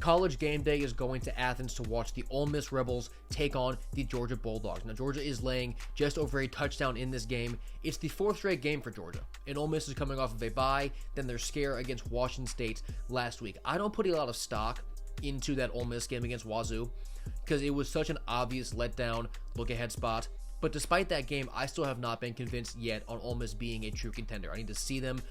College game day is going to Athens to watch the Ole Miss Rebels take on the Georgia Bulldogs. Now, Georgia is laying just over a touchdown in this game. It's the fourth straight game for Georgia, and Ole Miss is coming off of a bye, then their scare against Washington State last week. I don't put a lot of stock into that Ole Miss game against Wazoo because it was such an obvious letdown, look-ahead spot. But despite that game, I still have not been convinced yet on Ole Miss being a true contender. I need to see them,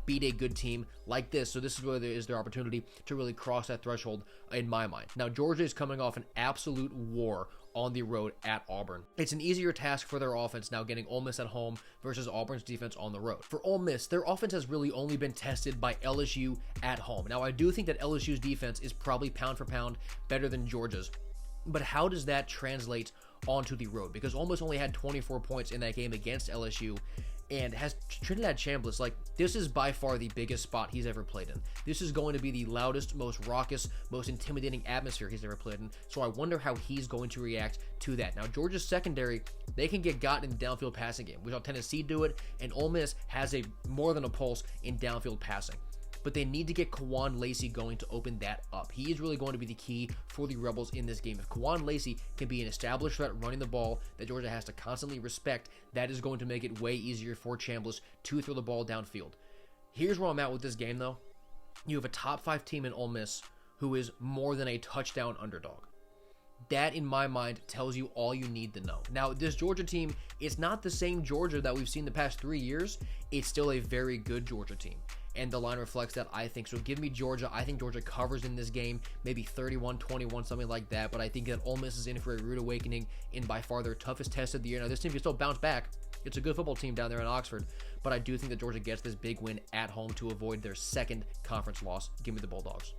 beat a good team like this. So this is where there is their opportunity to really cross that threshold in my mind. Now, Georgia is coming off an absolute war on the road at Auburn. It's an easier task for their offense now getting Ole Miss at home versus Auburn's defense on the road. For Ole Miss, their offense has really only been tested by LSU at home. Now, I do think that LSU's defense is probably pound for pound better than Georgia's. But how does that translate onto the road? Because Ole Miss only had 24 points in that game against LSU and has Trinidad Chambliss. This is by far the biggest spot he's ever played in. This is going to be the loudest, most raucous, most intimidating atmosphere he's ever played in. So I wonder how he's going to react to that. Now, Georgia's secondary, they can get got in the downfield passing game. We saw Tennessee do it, and Ole Miss has more than a pulse in downfield passing. But they need to get Kawan Lacey going to open that up. He is really going to be the key for the Rebels in this game. If Kawan Lacey can be an established threat running the ball that Georgia has to constantly respect, that is going to make it way easier for Chambliss to throw the ball downfield. Here's where I'm at with this game, though. You have a top 5 team in Ole Miss who is more than a touchdown underdog. That, in my mind, tells you all you need to know. Now, this Georgia team, it's not the same Georgia that we've seen the past 3 years. It's still a very good Georgia team. And the line reflects that, I think. So give me Georgia. I think Georgia covers in this game, maybe 31-21, something like that. But I think that Ole Miss is in for a rude awakening in by far their toughest test of the year. Now, this team can still bounce back. It's a good football team down there in Oxford. But I do think that Georgia gets this big win at home to avoid their second conference loss. Give me the Bulldogs.